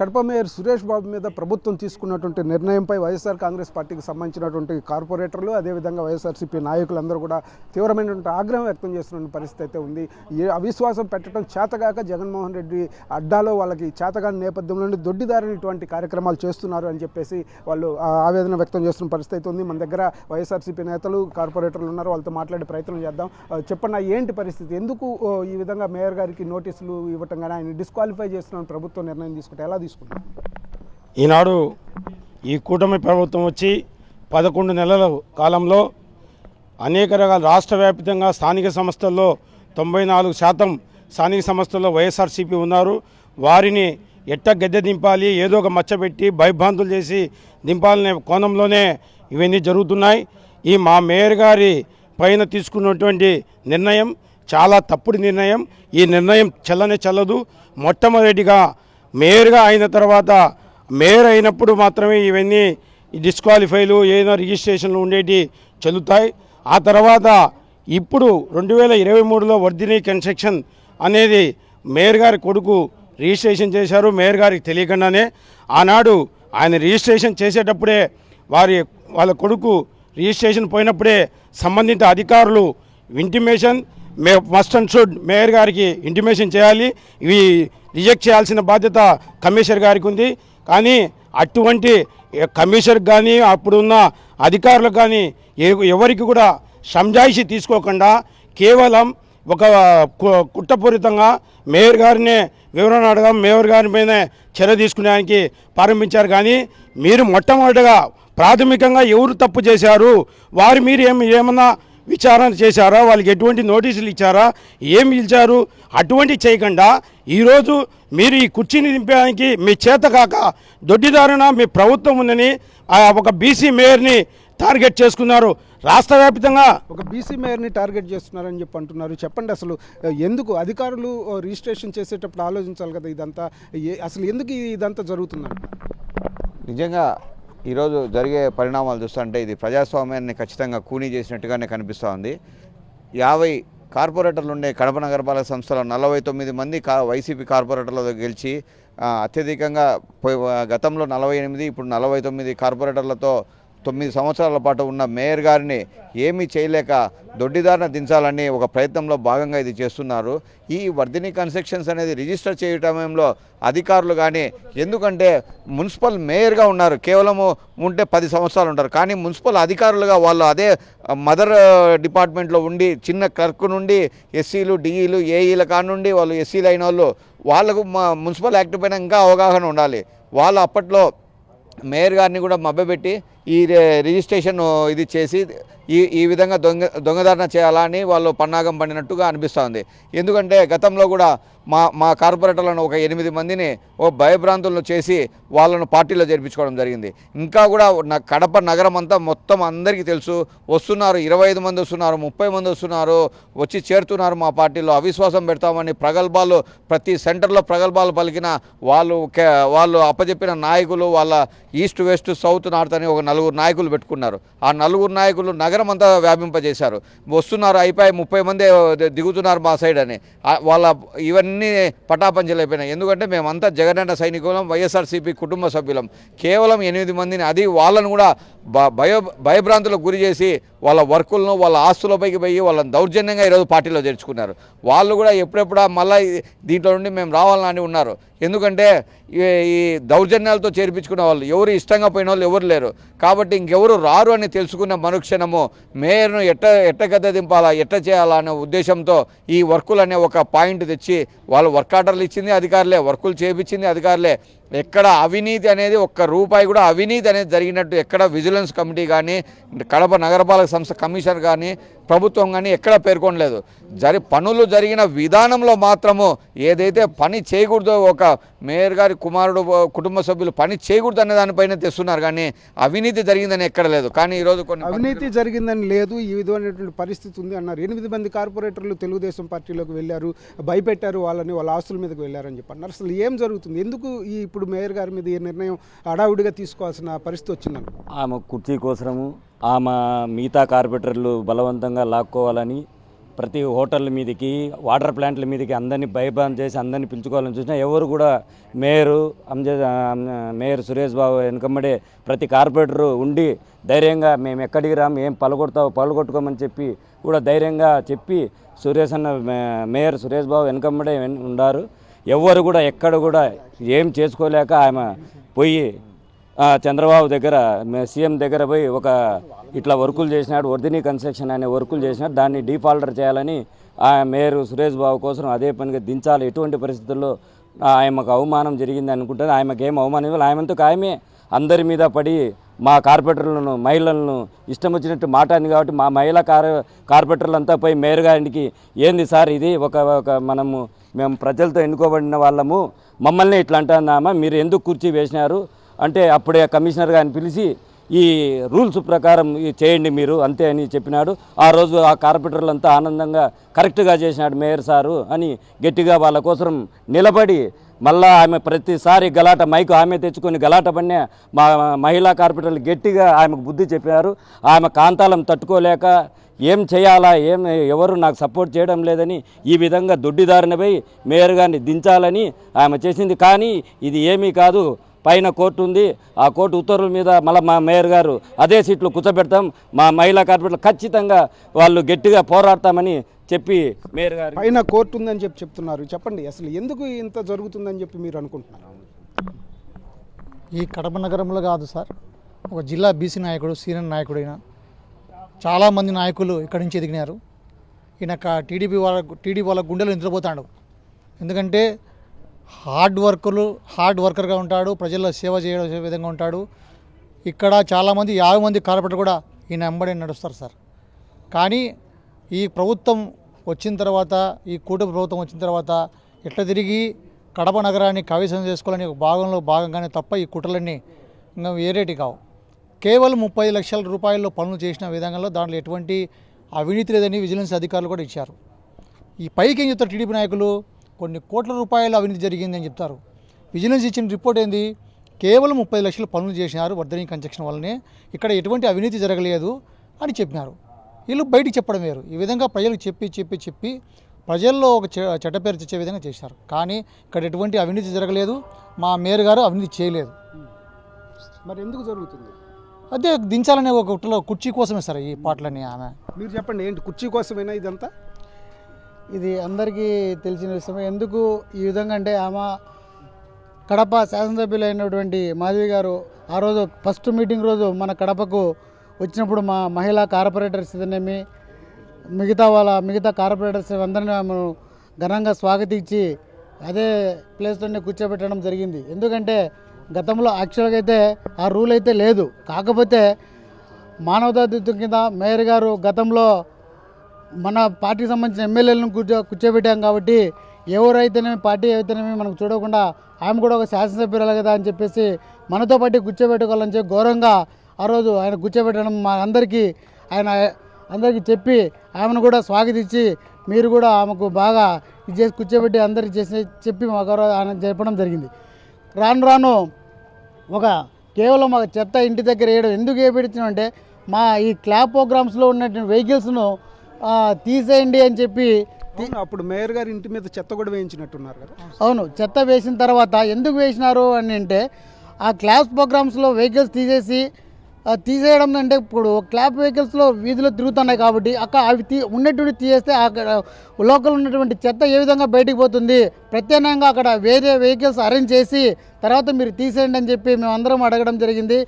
Kadapa mayor Suresh Babu మీద ప్రభుత్వం తీసుకున్నటువంటి నిర్ణయంపై వైఎస్ఆర్ కాంగ్రెస్ పార్టీకి సంబంధించినటువంటి కార్పొరేటర్లు అదేవిధంగా వైఎస్ఆర్సీపీ నాయకులందరూ కూడా తీవ్రమైనటువంటి ఆగ్రహం వ్యక్తం చేస్తున్న పరిస్థితి అయితే ఉంది. అవిశ్వాసం పెట్టడం చేతగాక జగన్మోహన్ రెడ్డి అడ్డాలో వాళ్ళకి చేతగాని నేపథ్యంలో దొడ్డిదారిని ఇటువంటి కార్యక్రమాలు చేస్తున్నారు అని చెప్పేసి వాళ్ళు ఆవేదన వ్యక్తం చేస్తున్న పరిస్థితి ఉంది. మన దగ్గర వైఎస్ఆర్సీపీ నేతలు కార్పొరేటర్లు ఉన్నారు, వాళ్ళతో మాట్లాడే ప్రయత్నం చేద్దాం. చెప్పండి, ఏంటి పరిస్థితి? ఎందుకు ఈ విధంగా మేయర్ గారికి నోటీసులు ఇవ్వటం కానీ ఆయన డిస్క్వాలిఫై చేస్తున్న ప్రభుత్వం నిర్ణయం తీసుకుంటే ఎలా? ఈనాడు ఈ కూటమి ప్రభుత్వం వచ్చి 11 నెలల కాలంలో అనేక రకాల రాష్ట్ర వ్యాప్తంగా స్థానిక సంస్థల్లో 94% స్థానిక సంస్థల్లో వైఎస్ఆర్సీపీ ఉన్నారు. వారిని ఎట్ట గద్దె దింపాలి, ఏదో ఒక మచ్చబెట్టి భయభ్రాంతులు చేసి దింపాలనే కోణంలోనే ఇవన్నీ జరుగుతున్నాయి. ఈ మా మేయర్ గారి పైన తీసుకున్నటువంటి నిర్ణయం చాలా తప్పుడు నిర్ణయం. ఈ నిర్ణయం చెల్లదు. మొట్టమొదటిగా మేయర్గా అయిన తర్వాత మేయర్ అయినప్పుడు మాత్రమే ఇవన్నీ డిస్క్వాలిఫైలు ఏదైనా రిజిస్ట్రేషన్లు ఉండేటి చెల్లుతాయి. ఆ తర్వాత ఇప్పుడు 2023లో వర్ధిని కన్స్ట్రక్షన్ అనేది మేయర్ గారి కొడుకు రిజిస్ట్రేషన్ చేశారు. మేయర్ గారికి తెలియకుండానే ఆనాడు ఆయన రిజిస్ట్రేషన్ చేసేటప్పుడే వాళ్ళ కొడుకు రిజిస్ట్రేషన్ పోయినప్పుడే సంబంధిత అధికారులు intimation must and should mayor గారికి ఇంటిమేషన్ చేయాలి. ఇవి రిజెక్ట్ చేయాల్సిన బాధ్యత కమిషనర్ గారికి ఉంది. కానీ అటువంటి కమిషనర్ కానీ అప్పుడున్న అధికారులకు కానీ ఎవరికి కూడా సంజాయిషి తీసుకోకుండా కేవలం ఒక కుట్రపూరితంగా మేయర్ గారినే వివరణ అడగం, మేయర్ గారి మీద చర్య తీసుకునేదానికి ప్రారంభించారు. కానీ మీరు మొట్టమొదటిగా ప్రాథమికంగా ఎవరు తప్పు చేశారు, వారు మీరు ఏమన్నా విచారణ చేశారా, వాళ్ళకి ఎటువంటి నోటీసులు ఇచ్చారా, ఏమి ఇచ్చారు, అటువంటి చేయకుండా ఈరోజు మీరు ఈ కుర్చీని దింపడానికి మీ చేత కాక దొడ్డిదారున మీ ప్రభుత్వం ఉందని ఒక బీసీ మేయర్ని టార్గెట్ చేసుకున్నారు. రాష్ట్ర వ్యాప్తంగా ఒక బీసీ మేయర్ని టార్గెట్ చేస్తున్నారని చెప్పి అంటున్నారు. చెప్పండి, అసలు ఎందుకు అధికారులు రిజిస్ట్రేషన్ చేసేటప్పుడు ఆలోచించాలి కదా ఇదంతా, అసలు ఎందుకు ఇదంతా జరుగుతుందండి? నిజంగా ఈరోజు జరిగే పరిణామాలు చూస్తుంటే ఇది ప్రజాస్వామ్యాన్ని ఖచ్చితంగా కూనీ చేసినట్టుగానే కనిపిస్తూ ఉంది. 50 కార్పొరేటర్లు ఉండే కడప నగరపాలక సంస్థలో 49 మంది వైసీపీ కార్పొరేటర్లతో గెలిచి అత్యధికంగా గతంలో 48, ఇప్పుడు 49 కార్పొరేటర్లతో 9 సంవత్సరాల పాటు ఉన్న మేయర్ గారిని ఏమీ చేయలేక దొడ్డిదారిన దించాలని ఒక ప్రయత్నంలో భాగంగా ఇది చేస్తున్నారు. ఈ వర్ధిని కన్స్ట్రక్షన్స్ అనేది రిజిస్టర్ చేయటంలో అధికారులు కానీ, ఎందుకంటే మున్సిపల్ మేయర్గా ఉన్నారు, కేవలము ఉంటే 10 సంవత్సరాలు ఉంటారు. కానీ మున్సిపల్ అధికారులుగా వాళ్ళు అదే మదర్ డిపార్ట్మెంట్లో ఉండి చిన్న క్లర్క్ నుండి ఎస్సీలు, డిఈలు, ఏఈల కానుండి వాళ్ళు ఎస్సీలు అయిన వాళ్ళకు మున్సిపల్ యాక్ట్ పైన ఇంకా అవగాహన ఉండాలి. వాళ్ళు అప్పట్లో మేయర్ గారిని కూడా మభ్యపెట్టి ఈ రిజిస్ట్రేషన్ ఇది చేసి ఈ విధంగా దొంగదారణ చేయాలని వాళ్ళు పన్నాగం పండినట్టుగా అనిపిస్తుంది. ఎందుకంటే గతంలో కూడా మా కార్పొరేటర్లను ఒక 8 మందిని భయభ్రాంతులను చేసి వాళ్ళను పార్టీలో చేర్పించుకోవడం జరిగింది. ఇంకా కూడా కడప నగరం అంతా మొత్తం అందరికీ తెలుసు. వస్తున్నారు, 25 మంది వస్తున్నారు, 30 మంది వస్తున్నారు, వచ్చి చేరుతున్నారు మా పార్టీలో. అవిశ్వాసం పెడతామని ప్రగల్భాలు, ప్రతి సెంటర్లో ప్రగల్భాలు పలికిన వాళ్ళు అప్పచెప్పిన నాయకులు వాళ్ళ ఈస్ట్, వెస్ట్, సౌత్, నార్త్ అని ఒక 4 నాయకులు పెట్టుకున్నారు. ఆ 4 నాయకులు నగరం అంతా వ్యాపింపజేశారు. వస్తున్నారు, అయిపోయి 30 మంది దిగుతున్నారు మా సైడ్ అని. వాళ్ళ ఇవన్నీ పటాపంచలైపోయినాయి. ఎందుకంటే మేమంతా జగనన్న సైనికులం, వైఎస్ఆర్సీపీ కుటుంబ సభ్యులం. కేవలం 8 మందిని, అది వాళ్ళను కూడా భయభ్రాంతులకు గురి చేసి వాళ్ళ వర్కులను, వాళ్ళ ఆస్తులపైకి పోయి వాళ్ళని దౌర్జన్యంగా ఈరోజు పార్టీలో చేర్చుకున్నారు. వాళ్ళు కూడా ఎప్పుడెప్పుడా మళ్ళీ దీంట్లో నుండి మేము రావాలని ఉన్నారు. ఎందుకంటే ఈ దౌర్జన్యాలతో చేర్పించుకున్న వాళ్ళు ఎవరు ఇష్టంగా పోయిన వాళ్ళు ఎవరు లేరు. కాబట్టి ఇంకెవరు రారు అని తెలుసుకున్న మరుక్షణము మేయర్ను ఎట్ట గద్దె దింపాలా, ఎట్ట చేయాలా అనే ఉద్దేశంతో ఈ వర్కులు అనే ఒక పాయింట్ తెచ్చి వాళ్ళు వర్క్ ఆర్డర్లు ఇచ్చింది అధికారులే, వర్కులు చేయించింది అధికారులే. ఎక్కడ అవినీతి అనేది ఒక్క రూపాయి కూడా అవినీతి అనేది జరిగినట్టు ఎక్కడ విజిలెన్స్ కమిటీ కానీ, కడప నగరపాలక సంస్థ కమిషనర్ కానీ, ప్రభుత్వం కానీ ఎక్కడ పేర్కొనలేదు. పనులు జరిగిన విధానంలో మాత్రము ఏదైతే పని చేయకూడదో, ఒక మేయర్ గారి కుమారుడు కుటుంబ సభ్యులు పని చేయకూడదు అనే దానిపైన తెస్తున్నారు. కానీ అవినీతి జరిగిందని ఎక్కడ లేదు. కానీ ఈరోజు కొన్ని అవినీతి జరిగిందని లేదు, ఈ విధమైనటువంటి పరిస్థితి ఉంది అన్నారు. 8 మంది కార్పొరేటర్లు తెలుగుదేశం పార్టీలోకి వెళ్ళారు, భయపెట్టారు, వాళ్ళని వాళ్ళ ఆస్తుల మీదకి వెళ్ళారని చెప్పి అన్నారు. అసలు ఏం జరుగుతుంది? ఎందుకు ఇప్పుడు మేయర్ గారి మీద ఈ నిర్ణయం హడావుడిగా తీసుకోవాల్సిన పరిస్థితి వచ్చిందని? ఆమె కుర్చీ కోసము, ఆమె మిగతా కార్పొరేటర్లు బలవంతంగా లాక్కోవాలని ప్రతి హోటళ్ళ మీదకి వాటర్ ప్లాంట్ల మీదకి అందరినీ భయభ్రాంతం చేసి అందరినీ పిలుచుకోవాలని చూసినా ఎవరు కూడా మేయర్ సురేష్ బాబు వెనకమ్మడే ప్రతి కార్పొరేటరు ఉండి ధైర్యంగా మేము ఎక్కడికి రాము, ఏం పలగొట్టుకోమని చెప్పి కూడా ధైర్యంగా చెప్పి మేయర్ సురేష్ బాబు వెనకమ్మడే ఉండారు. ఎవరు కూడా ఎక్కడ కూడా ఏం చేసుకోలేక ఆమె పోయి చంద్రబాబు దగ్గర సీఎం దగ్గర పోయి ఒక ఇట్లా వర్కులు చేసినాడు, వర్ధిని కన్స్ట్రక్షన్ అనే వర్కులు చేసినాడు, దాన్ని డీఫాల్టర్ చేయాలని ఆ మేయర్ సురేష్ బాబు కోసం అదే పనిగా దించాలి. ఎటువంటి పరిస్థితుల్లో ఆయనకు అవమానం జరిగింది అనుకుంటుంది. ఆయనకు ఏం అవమానం ఇవ్వాలి, ఆయనతో ఆయమే అందరి మీద పడి మా కార్పొరేటర్లను మహిళలను ఇష్టం వచ్చినట్టు మాట్లాడింది. కాబట్టి మా మహిళా కార్పొరేటర్లంతా పోయి మేయర్ గారికి ఏంది సార్ ఇది ఒక మేము ప్రజలతో ఎన్నుకోబడిన వాళ్ళము, మమ్మల్ని ఇట్లా అంటున్నామా, మీరు ఎందుకు కుర్చీ వేసినారు అంటే అప్పుడే కమిషనర్ గారిని పిలిచి ఈ రూల్స్ ప్రకారం చేయండి మీరు అంతే అని చెప్పినాడు. ఆ రోజు ఆ కార్పొరేటర్లంతా ఆనందంగా కరెక్ట్గా చేసినాడు మేయర్ సారు అని గట్టిగా వాళ్ళ కోసం నిలబడి మళ్ళా ఆమె ప్రతిసారి గలాట మైకు ఆమె తెచ్చుకొని గలాట పడిన మా మహిళా కార్పొరేటర్లు గట్టిగా ఆమెకు బుద్ధి చెప్పారు. ఆమె కాంతాలం తట్టుకోలేక ఏం చేయాలా, ఎవరు నాకు సపోర్ట్ చేయడం లేదని ఈ విధంగా దొడ్డిదారిన పోయి మేయర్ గారిని దించాలని ఆమె చేసింది. కానీ ఇది ఏమీ కాదు, పైన కోర్టు ఉంది, ఆ కోర్టు ఉత్తర్వుల మీద మళ్ళీ మా మేయర్ గారు అదే సీట్లు కూర్చోబెడతాం, మా మహిళా కార్పొరేటర్లు ఖచ్చితంగా వాళ్ళు గట్టిగా పోరాడతామని చెప్పి మేయర్ గారు పైన కోర్టు ఉందని చెప్తున్నారు. చెప్పండి అసలు ఎందుకు ఇంత జరుగుతుందని చెప్పి మీరు అనుకుంటున్నారు? ఈ కడప నగరంలో కాదు సార్, ఒక జిల్లా బీసీ నాయకుడు సీనియర్ నాయకుడైన చాలామంది నాయకులు ఇక్కడి నుంచి ఎదిగినారు. ఈయన టీడీపీ వాళ్ళ గుండెలు నిద్రపోతాడు. ఎందుకంటే హార్డ్ వర్కర్గా ఉంటాడు, ప్రజల్లో సేవ చేసే విధంగా ఉంటాడు. ఇక్కడ చాలామంది 50 మంది కార్పొరేటర్ కూడా ఈయన వెంబడి నడుస్తారు సార్. కానీ ఈ ప్రభుత్వం వచ్చిన తర్వాత, ఈ కూటమి ప్రభుత్వం వచ్చిన తర్వాత ఎట్లా తిరిగి కడప నగరాన్ని కైవసం చేసుకోవాలని ఒక భాగంగానే తప్ప ఈ కుట్రలన్నీ ఇంకా వేరేటి కావు. కేవలం 35 లక్షల రూపాయల్లో పనులు చేసిన విధంగా దాంట్లో ఎటువంటి అవినీతి లేదని విజిలెన్స్ అధికారులు కూడా ఇచ్చారు. ఈ పైకి ఏం చెప్తారు టీడీపీ నాయకులు, కొన్ని కోట్ల రూపాయల అవినీతి జరిగిందని చెప్తారు. విజిలెన్స్ ఇచ్చిన రిపోర్ట్ ఏంది, కేవలం 30 లక్షల పనులు చేసినారు వర్ధిని కన్స్ట్రక్షన్ వల్లనే, ఇక్కడ ఎటువంటి అవినీతి జరగలేదు అని చెప్పినారు. వీళ్ళు బయటికి చెప్పడం వేరు. ఈ విధంగా ప్రజలకు చెప్పి ప్రజల్లో ఒక చెడ్డ పేరు తెచ్చే విధంగా చేశారు. కానీ ఇక్కడ ఎటువంటి అవినీతి జరగలేదు, మా మేయర్ గారు అవినీతి చేయలేదు. మరి ఎందుకు జరుగుతుంది? అదే దించాలనే ఒక కుర్చీ కోసమే సార్ ఈ పాటలన్నీ. ఆమె మీరు చెప్పండి, ఏంటి కుర్చీ కోసమేనా ఇదంతా? ఇది అందరికీ తెలిసిన విషయమే. ఎందుకు ఈ విధంగా అంటే ఆమె కడప శాసనసభ్యులైనటువంటి మాధవి గారు ఆ రోజు ఫస్ట్ మీటింగ్ రోజు మన కడపకు వచ్చినప్పుడు మా మహిళా కార్పొరేటర్స్ ఇదనేమి మిగతా కార్పొరేటర్స్ అందరినీ మనం ఘనంగా స్వాగతించి అదే ప్లేస్లోనే కూర్చోబెట్టడం జరిగింది. ఎందుకంటే గతంలో యాక్చువల్గా అయితే ఆ రూల్ అయితే లేదు. కాకపోతే మానవతాతత్వం కింద మేయర్ గారు గతంలో మన పార్టీకి సంబంధించిన ఎమ్మెల్యేలను కూర్చోబెట్టాం కాబట్టి ఎవరైతేనేమి పార్టీ అయితేనేమి మనకు చూడకుండా ఆమె కూడా ఒక శాసనసభ్యురాలు కదా అని చెప్పేసి మనతో పాటు కూర్చోబెట్టుకోవాలని చెప్పి గౌరవంగా ఆ రోజు ఆయన కూర్చోబెట్టడం మా అందరికీ చెప్పి ఆమెను కూడా స్వాగతించి మీరు కూడా ఆమెకు బాగా ఇది చేసి కూర్చోబెట్టి అందరికీ చెప్పి మా గౌరవ ఆయన చెప్పడం జరిగింది. రాను కేవలం ఒక చెత్త ఇంటి దగ్గర వేయడం ఎందుకు వేయబెడుతున్నాం అంటే మా ఈ క్లాబ్ ప్రోగ్రామ్స్లో ఉన్నటువంటి వెహికల్స్ను తీసేయండి అని చెప్పి. అప్పుడు మేయర్ గారి ఇంటి మీద చెత్త కూడా వేయించినట్టున్నారు కదా? అవును, చెత్త వేసిన తర్వాత ఎందుకు వేసినారు అని అంటే ఆ క్లాబ్ ప్రోగ్రామ్స్లో వెహికల్స్ తీసేయడం అంటే ఇప్పుడు క్లాబ్ వెహికల్స్లో వీధిలో తిరుగుతున్నాయి కాబట్టి అక్కడ అవి ఉన్నటువంటి తీసేస్తే అక్కడ లోకల్ ఉన్నటువంటి చెత్త ఏ విధంగా బయటికి పోతుంది, ప్రత్యేకంగా అక్కడ వేరే వెహికల్స్ అరేంజ్ చేసి తర్వాత మీరు తీసేయండి అని చెప్పి మేమందరం అడగడం జరిగింది.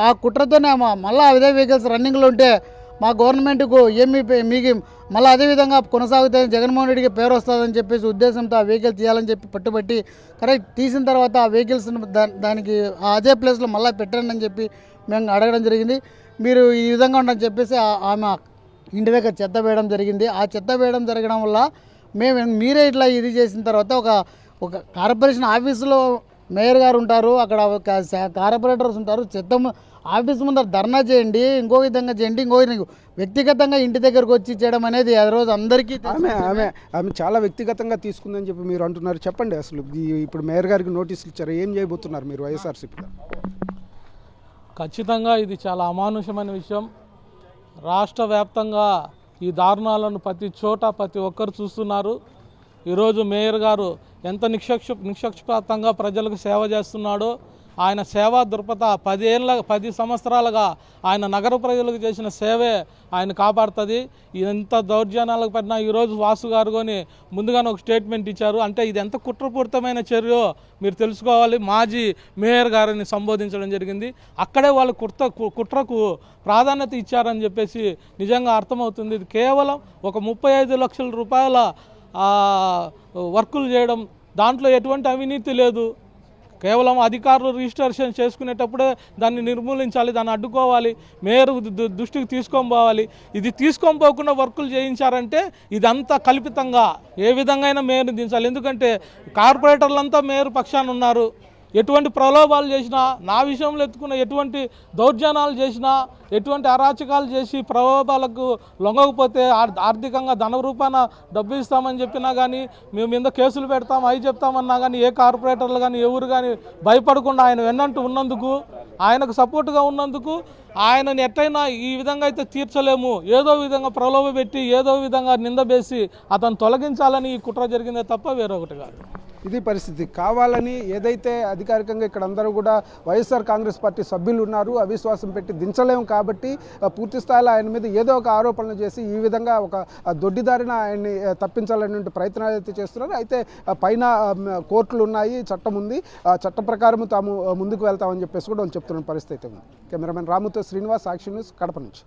ఆ కుట్రతోనే మళ్ళీ అదే వెహికల్స్ రన్నింగ్లో ఉంటే మా గవర్నమెంట్కు మీకు మళ్ళీ అదేవిధంగా కొనసాగుతే జగన్మోహన్ రెడ్డికి పేరు వస్తుందని చెప్పేసి ఉద్దేశంతో ఆ వెహికల్ తీయాలని చెప్పి పట్టుబట్టి కరెక్ట్ తీసిన తర్వాత ఆ వెహికల్స్ని దానికి అదే ప్లేస్లో మళ్ళీ పెట్టండి అని చెప్పి మేము అడగడం జరిగింది. మీరు ఈ విధంగా ఉండని చెప్పేసి ఆమె ఇంటి దగ్గర చెత్త వేయడం జరిగింది. ఆ చెత్త వేయడం జరగడం వల్ల మీరే ఇట్లా ఇది చేసిన తర్వాత ఒక కార్పొరేషన్ ఆఫీసులో మేయర్ గారు ఉంటారు, అక్కడ కార్పొరేటర్స్ ఉంటారు, చెత్త ఆఫీస్ ముందర ధర్నా చేయండి, ఇంకో విధంగా చేయండి, వ్యక్తిగతంగా ఇంటి దగ్గరకు వచ్చి చేయడం అనేది ఆ రోజు అందరికీ ఆమె చాలా వ్యక్తిగతంగా తీసుకుందని చెప్పి మీరు అంటున్నారు. చెప్పండి అసలు ఇప్పుడు మేయర్ గారికి నోటీసులు ఇచ్చారు, ఏం చేయబోతున్నారు మీరు వైఎస్ఆర్సీపీ? ఖచ్చితంగా ఇది చాలా అమానుషమైన విషయం. రాష్ట్ర వ్యాప్తంగా ఈ దారుణాలను ప్రతి చోట ప్రతి ఒక్కరు చూస్తున్నారు. ఈరోజు మేయర్ గారు ఎంత నిష్పక్షపాతంగా ప్రజలకు సేవ చేస్తున్నాడో, ఆయన సేవా దృక్పథ 10 సంవత్సరాలుగా ఆయన నగర ప్రజలకు చేసిన సేవే ఆయన కాపాడుతుంది. ఎంత దౌర్జన్యాలకు పడినా ఈరోజు వాసు గారు కొని ముందుగానే ఒక స్టేట్మెంట్ ఇచ్చారు. అంటే ఇది ఎంత కుట్రపూరితమైన చర్యో మీరు తెలుసుకోవాలి. మాజీ మేయర్ గారిని సంబోధించడం జరిగింది. అక్కడే వాళ్ళు కుట్రకు ప్రాధాన్యత ఇచ్చారని చెప్పేసి నిజంగా అర్థమవుతుంది. ఇది కేవలం ఒక 35 లక్షల రూపాయల వర్కులు చేయడం, దాంట్లో ఎటువంటి అవినీతి లేదు. కేవలం అధికారులు రిజిస్ట్రేషన్ చేసుకునేటప్పుడే దాన్ని నిర్మూలించాలి, దాన్ని అడ్డుకోవాలి, మేయర్ దృష్టికి తీసుకొని పోవాలి. ఇది తీసుకొని పోకుండా వర్కులు చేయించారంటే ఇదంతా కల్పితంగా ఏ విధంగా మేయర్ని దించాలి. ఎందుకంటే కార్పొరేటర్లంతా మేయర్ పక్షాన ఉన్నారు. ఎటువంటి ప్రలోభాలు చేసినా, నా విషయంలో ఎత్తుకున్న ఎటువంటి దౌర్జన్యాలు చేసినా, ఎటువంటి అరాచకాలు చేసి ప్రలోభాలకు లొంగకపోతే ఆర్థికంగా ధన రూపాన డబ్బు ఇస్తామని చెప్పినా కానీ, మేము మీద కేసులు పెడతాం అవి చెప్తామన్నా కానీ ఏ కార్పొరేటర్లు కానీ ఎవరు కానీ భయపడకుండా ఆయన వెన్నంటూ ఉన్నందుకు, ఆయనకు సపోర్టుగా ఉన్నందుకు ఆయనని ఎట్టయినా ఈ విధంగా అయితే తీర్చలేము, ఏదో విధంగా ప్రలోభ పెట్టి ఏదో విధంగా నిందవేసి అతను తొలగించాలని ఈ కుట్ర జరిగిందే తప్ప వేరొకటి కాదు. ఇది పరిస్థితి. కావాలని ఏదైతే అధికారికంగా ఇక్కడ అందరూ కూడా వైఎస్ఆర్ కాంగ్రెస్ పార్టీ సభ్యులు ఉన్నారు, అవిశ్వాసం పెట్టి దించలేము కాబట్టి పూర్తి స్థాయిలో ఆయన మీద ఏదో ఒక ఆరోపణలు చేసి ఈ విధంగా ఒక దొడ్డిదారిన ఆయన్ని తప్పించాలనే ప్రయత్నాలు అయితే చేస్తున్నారు. అయితే పైన కోర్టులు ఉన్నాయి, చట్టం ఉంది, చట్ట ప్రకారం తాము ముందుకు వెళ్తామని చెప్పేసి కూడా వాళ్ళు చెప్తున్న పరిస్థితి ఉంది. కెమెరామెన్ రాముతో శ్రీనివాస్, సాక్షి న్యూస్, కడప నుంచి.